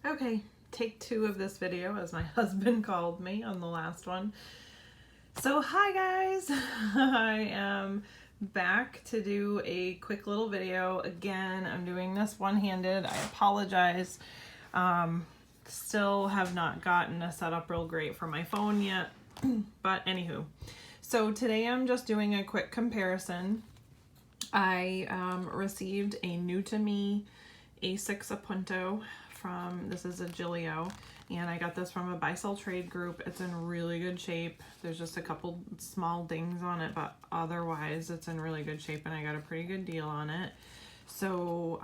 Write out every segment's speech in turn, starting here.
Okay, take two of this video, as my husband called me on the last one. So hi guys, I am back to do a quick little video. Again, I'm doing this one-handed. I apologize. Still have not gotten a setup real great for my phone yet, but anywho. So today I'm just doing a quick comparison. I received a new to me A6 Appunto from, this is a Gillio, and I got this from a buy sell trade group. It's in really good shape. There's just a couple small dings on it, but otherwise it's in really good shape, and I got a pretty good deal on it. So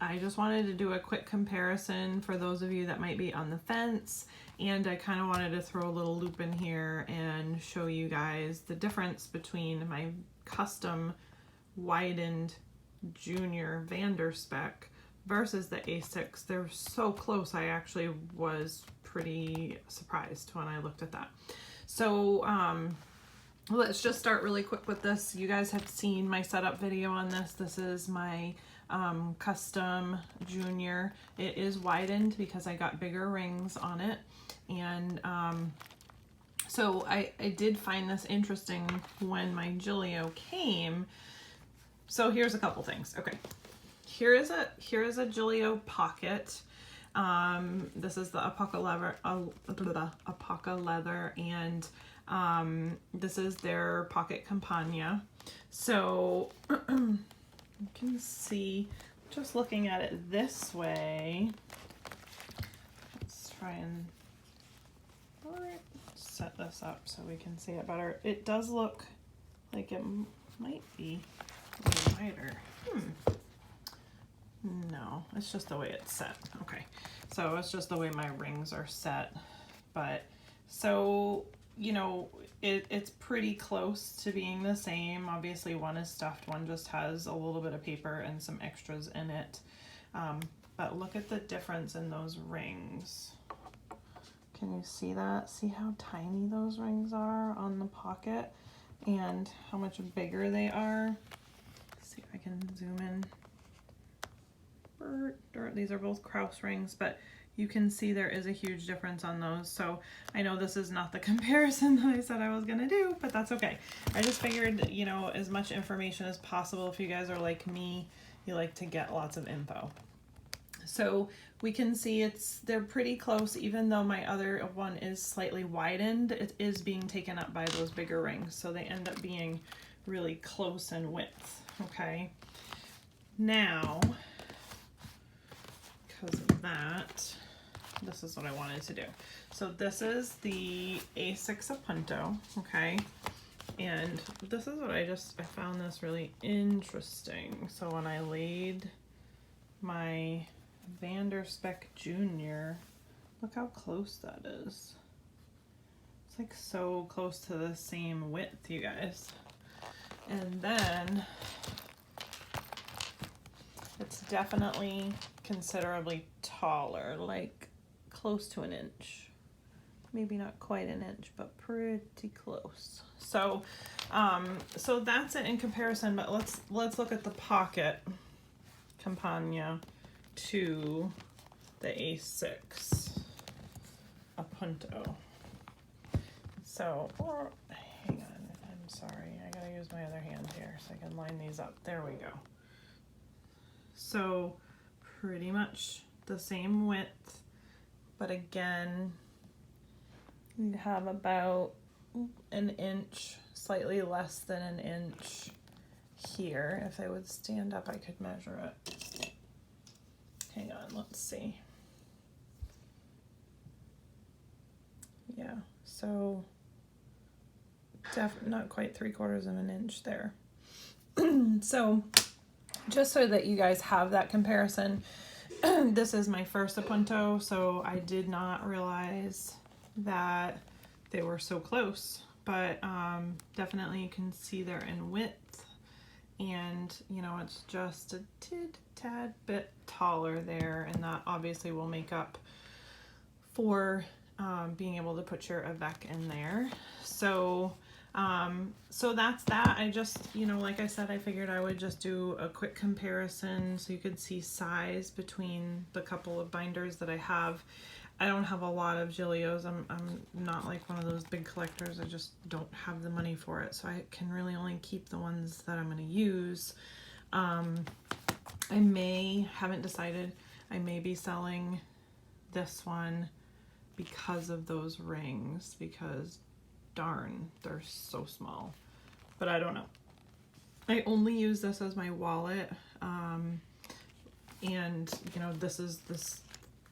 I just wanted to do a quick comparison for those of you that might be on the fence, and I kind of wanted to throw a little loop in here and show you guys the difference between my custom widened junior Vanderspec versus the A6. They're so close. I actually was pretty surprised when I looked at that. So let's just start really quick with this. You guys have seen my setup video on this. This is my custom junior. It is widened because I got bigger rings on it, and so I did find this interesting when my Gillio came. So here's a couple things. Okay, here is a Gillio pocket. This is the Apaca leather, and this is their pocket campagna. So you can see, just looking at it this way, let's try and set this up so we can see it better. It does look like it might be a little wider. No, it's just the way it's set. Okay, so it's just the way my rings are set. But so, you know, it's pretty close to being the same. Obviously one is stuffed, one just has a little bit of paper and some extras in it. But look at the difference in those rings. Can you see that? See how tiny those rings are on the pocket and how much bigger they are? Let's see if I can zoom in. These are both Kraus rings, but you can see there is a huge difference on those. So I know this is not the comparison that I said I was gonna do, but that's okay. I just figured, you know, as much information as possible. If you guys are like me, you like to get lots of info. So we can see they're pretty close. Even though my other one is slightly widened, it is being taken up by those bigger rings. So they end up being really close in width, okay? Now, because of that, this is what I wanted to do. So this is the A6 Appunto, okay? And this is what I found this really interesting. So when I laid my Vanderspec Junior, look how close that is. It's like so close to the same width, you guys. And then it's definitely considerably taller, like close to an inch. Maybe not quite an inch, but pretty close. So so that's it in comparison, but let's look at the pocket campagna to the A6 Appunto. So, hang on, I'm sorry, I gotta use my other hand here so I can line these up. There we go. So pretty much the same width, but again, you have about an inch, slightly less than an inch here. If I would stand up, I could measure it. Hang on, let's see. Yeah, so not quite 3/4 of an inch there. So just so that you guys have that comparison, this is my first Appunto, so I did not realize that they were so close, but definitely you can see they're in width, and you know, it's just a tad bit taller there, and that obviously will make up for being able to put your Avec in there. So So that's that. I just, like I said, I figured I would just do a quick comparison so you could see size between the couple of binders that I have. I don't have a lot of Gillios. I'm not like one of those big collectors. I just don't have the money for it. So I can really only keep the ones that I'm going to use. Haven't decided, I may be selling this one because of those rings, because darn, they're so small. But I don't know. I only use this as my wallet. And this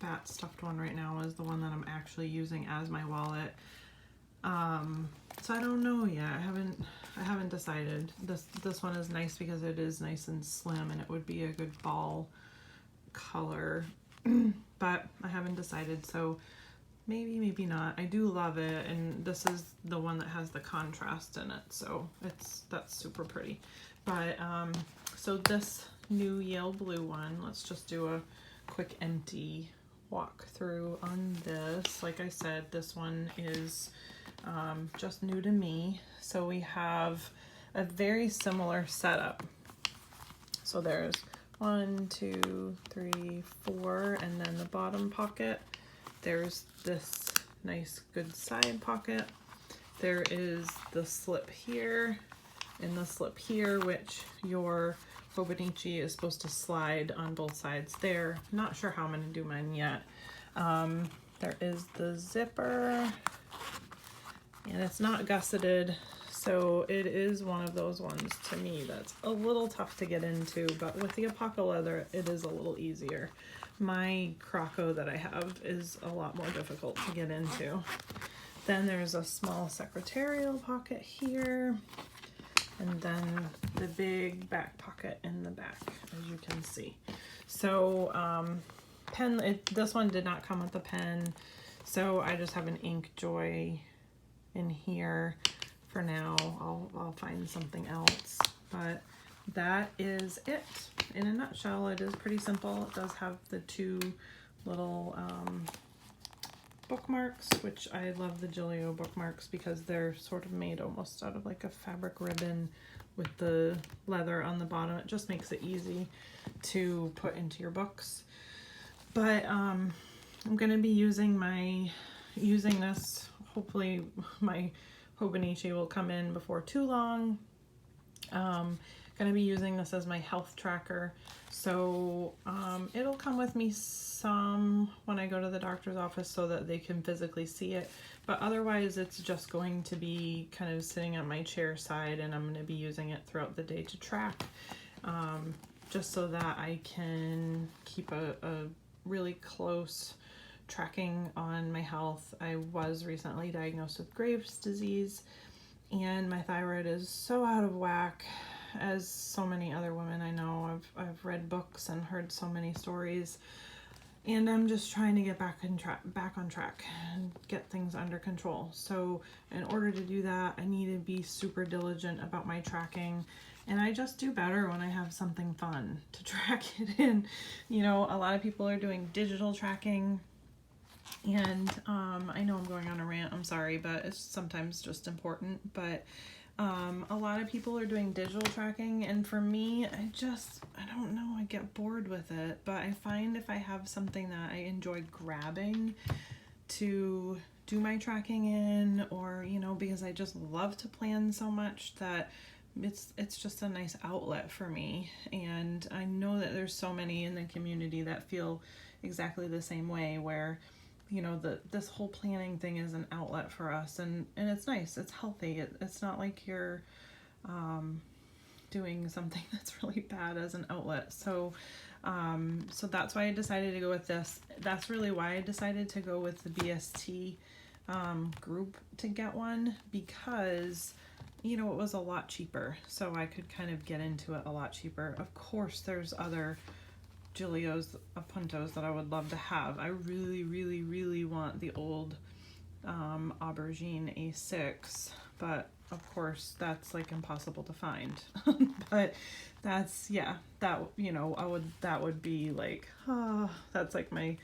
fat stuffed one right now is the one that I'm actually using as my wallet. So I don't know yet. I haven't decided. This one is nice because it is nice and slim and it would be a good ball color. But I haven't decided, so maybe not. I do love it, and this is the one that has the contrast in it, so that's super pretty. But so this new Yale blue one, let's just do a quick empty walk through on this. Like I said, this one is just new to me. So we have a very similar setup. So there's 1, 2, 3, 4, and then the bottom pocket. There's this nice good side pocket. There is the slip here and the slip here, which your Hobonichi is supposed to slide on both sides there. Not sure how I'm going to do mine yet. There is the zipper, and it's not gusseted, so it is one of those ones to me that's a little tough to get into, but with the Apaca leather it is a little easier. My Croco that I have is a lot more difficult to get into. Then there's a small secretarial pocket here, and then the big back pocket in the back, as you can see. So this one did not come with a pen, so I just have an Ink Joy in here for now. I'll find something else, but that is it in a nutshell. It is pretty simple. It does have the 2 little bookmarks, which I love the Gillio bookmarks because they're sort of made almost out of like a fabric ribbon with the leather on the bottom. It just makes it easy to put into your books. But I'm going to be using this. Hopefully my Hobonichi will come in before too long. Going to be using this as my health tracker, so it'll come with me some when I go to the doctor's office so that they can physically see it, but otherwise it's just going to be kind of sitting on my chair side, and I'm going to be using it throughout the day to track, just so that I can keep a really close tracking on my health. I was recently diagnosed with Graves' disease, and my thyroid is so out of whack, as so many other women I know. I've read books and heard so many stories, and I'm just trying to get back on track and get things under control. So in order to do that, I need to be super diligent about my tracking, and I just do better when I have something fun to track it in. A lot of people are doing digital tracking, and I know I'm going on a rant, I'm sorry, but it's sometimes just important. But a lot of people are doing digital tracking, and for me, I don't know, I get bored with it. But I find if I have something that I enjoy grabbing to do my tracking in, or because I just love to plan so much, that it's just a nice outlet for me. And I know that there's so many in the community that feel exactly the same way, where this whole planning thing is an outlet for us, and it's nice, it's healthy. It's not like you're doing something that's really bad as an outlet. So that's why I decided to go with this. That's really why I decided to go with the BST group to get one, because it was a lot cheaper, so I could kind of get into it a lot cheaper. Of course, there's other Gillio's Appuntos that I would love to have. I really want the old aubergine A6, but of course that's like impossible to find. But that's, yeah, that that would be like, that's like my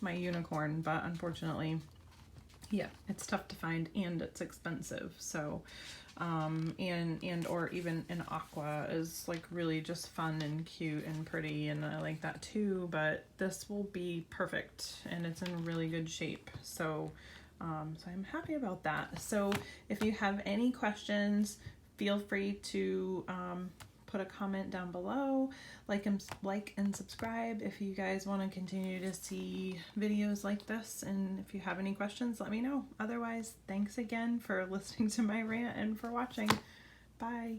unicorn. But unfortunately Yeah, it's tough to find and it's expensive. So, and or even an aqua is like really just fun and cute and pretty, and I like that too, but this will be perfect and it's in really good shape. So, so I'm happy about that. So if you have any questions, feel free to, put a comment down below, like and subscribe if you guys want to continue to see videos like this, and if you have any questions, let me know. Otherwise, thanks again for listening to my rant and for watching. Bye.